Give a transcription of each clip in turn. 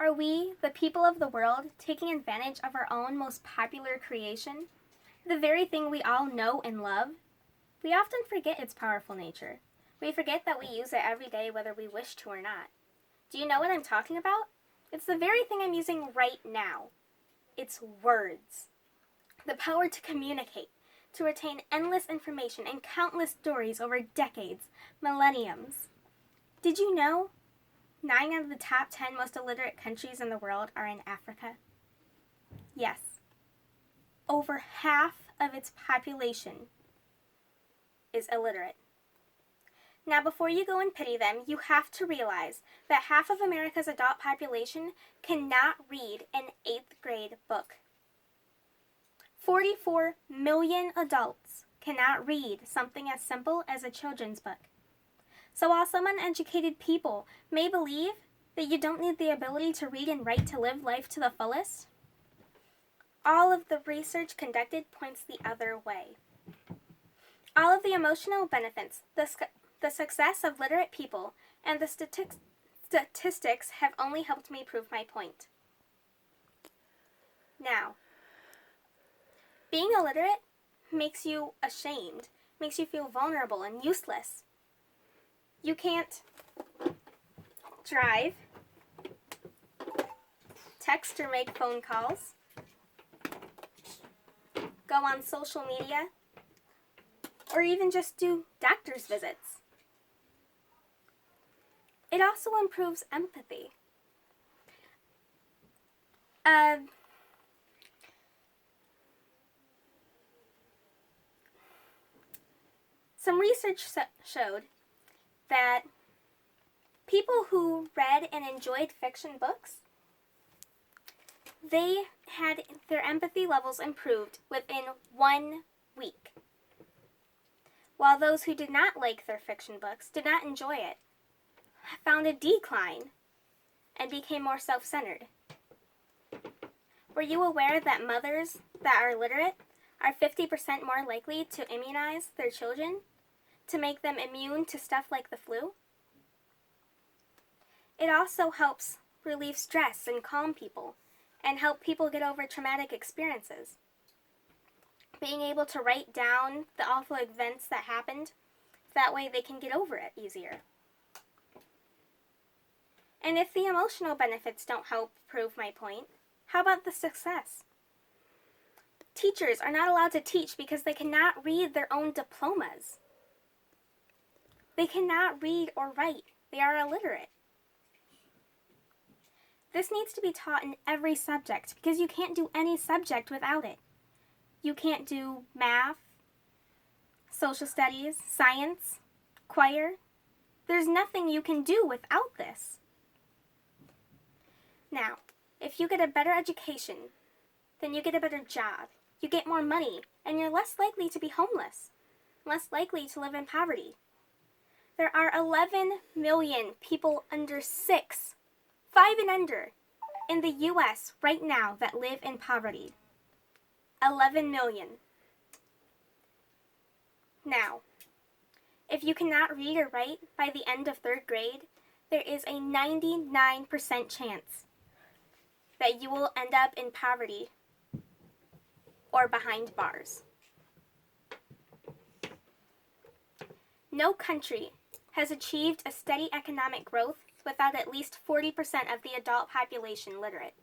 Are we, the people of the world, taking advantage of our own most popular creation? The very thing we all know and love? We often forget its powerful nature. We forget that we use it every day whether we wish to or not. Do you know what I'm talking about? It's the very thing I'm using right now. It's words. The power to communicate, to retain endless information and countless stories over decades, millenniums. Did you know 9 out of the top 10 most illiterate countries in the world are in Africa? Yes. Over half of its population is illiterate. Now, before you go and pity them, you have to realize that half of America's adult population cannot read an 8th grade book. 44 million adults cannot read something as simple as a children's book. So while some uneducated people may believe that you don't need the ability to read and write to live life to the fullest, all of the research conducted points the other way. All of the emotional benefits, the success of literate people, and the statistics have only helped me prove my point. Now, being illiterate makes you ashamed, makes you feel vulnerable and useless. You can't drive, text or make phone calls, go on social media, or even just do doctor's visits. It also improves empathy. Some research showed that people who read and enjoyed fiction books, they had their empathy levels improved within 1 week. While those who did not like their fiction books, did not enjoy it, found a decline and became more self-centered. Were you aware that mothers that are literate are 50% more likely to immunize their children, to make them immune to stuff like the flu? It also helps relieve stress and calm people, and help people get over traumatic experiences. Being able to write down the awful events that happened, that way they can get over it easier. And if the emotional benefits don't help prove my point, how about the success? Teachers are not allowed to teach because they cannot read their own diplomas. They cannot read or write. They are illiterate. This needs to be taught in every subject because you can't do any subject without it. You can't do math, social studies, science, choir. There's nothing you can do without this. Now, if you get a better education, then you get a better job. You get more money, and you're less likely to be homeless, less likely to live in poverty. There are 11 million people under 6, 5 and under, in the U.S. right now that live in poverty. 11 million. Now, if you cannot read or write by the end of 3rd grade, there is a 99% chance that you will end up in poverty or behind bars. No country has achieved a steady economic growth without at least 40% of the adult population literate.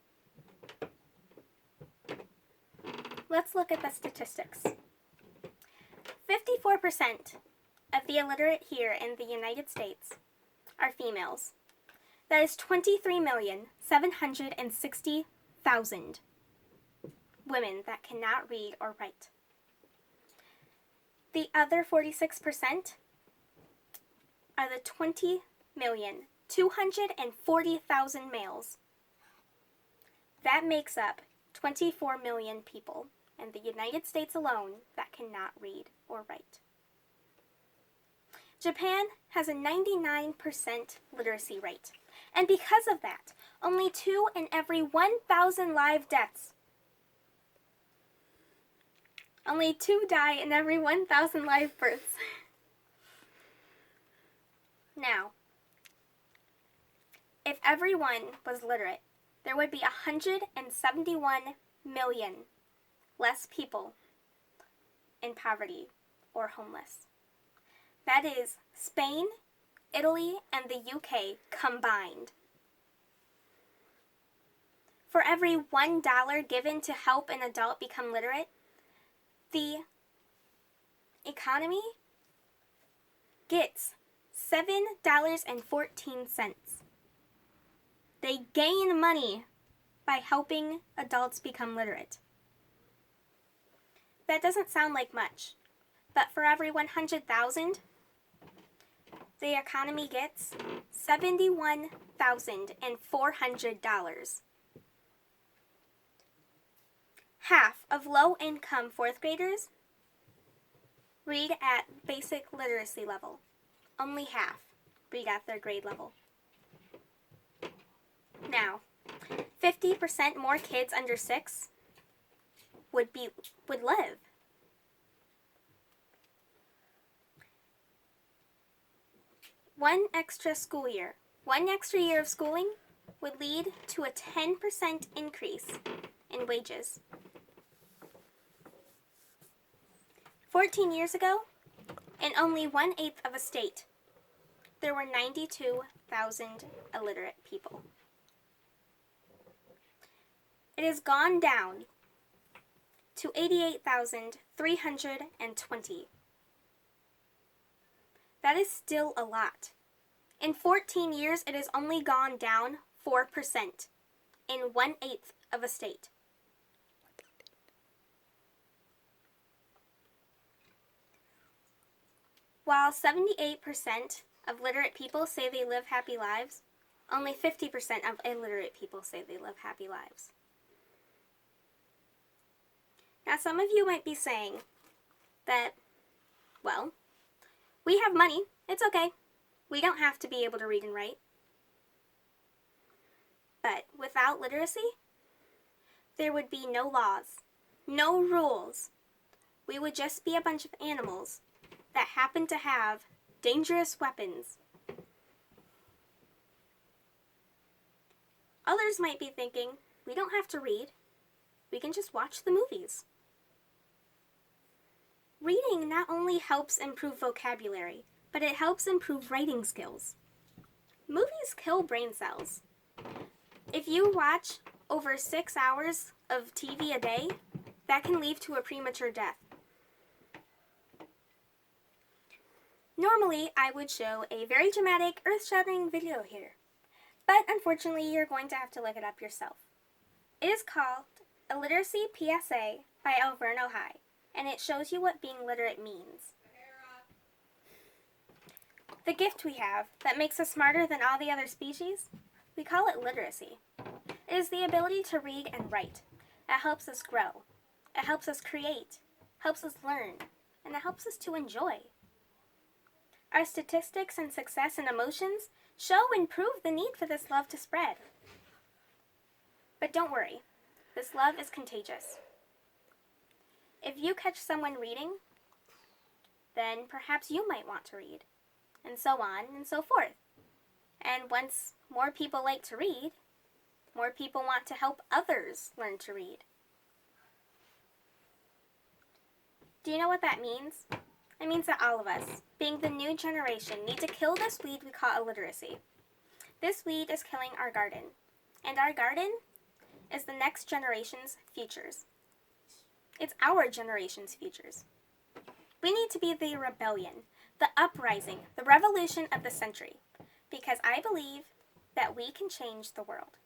Let's look at the statistics. 54% of the illiterate here in the United States are females. That is 23,760,000 women that cannot read or write. The other 46% are the 20,240,000 males. That makes up 24 million people in the United States alone that cannot read or write. Japan has a 99% literacy rate, and because of that, only 2 in every 1,000 live deaths. Only 2 die in every 1,000 live births. Now, if everyone was literate, there would be 171 million less people in poverty or homeless. That is Spain, Italy, and the UK combined. For every $1 given to help an adult become literate, the economy gets $7.14. They gain money by helping adults become literate. That doesn't sound like much, but for every 100,000, the economy gets $71,400. Half of low-income fourth graders read at basic literacy level. Only half read at their grade level. Now, 50% more kids under 6 would live. One extra year of schooling would lead to a 10% increase in wages. 14 years ago, in only 1/8 of a state, there were 92,000 illiterate people. It has gone down to 88,320. That is still a lot. In 14 years, it has only gone down 4% in 1/8 of a state. While 78% of literate people say they live happy lives, only 50% of illiterate people say they live happy lives. Now, some of you might be saying that, well, we have money, it's okay. We don't have to be able to read and write. But without literacy, there would be no laws, no rules. We would just be a bunch of animals that happen to have dangerous weapons. Others might be thinking, we don't have to read. We can just watch the movies. Reading not only helps improve vocabulary, but it helps improve writing skills. Movies kill brain cells. If you watch over 6 hours of TV a day, that can lead to a premature death. Normally, I would show a very dramatic, earth-shattering video here, but unfortunately, you're going to have to look it up yourself. It is called A Literacy PSA by Alverno High, and it shows you what being literate means. The gift we have that makes us smarter than all the other species, we call it literacy. It is the ability to read and write. It helps us grow. It helps us create, helps us learn, and it helps us to enjoy. Our statistics and success and emotions show and prove the need for this love to spread. But don't worry, this love is contagious. If you catch someone reading, then perhaps you might want to read, and so on and so forth. And once more people like to read, more people want to help others learn to read. Do you know what that means? It means that all of us, being the new generation, need to kill this weed we call illiteracy. This weed is killing our garden, and our garden is the next generation's futures. It's our generation's futures. We need to be the rebellion, the uprising, the revolution of the century, because I believe that we can change the world.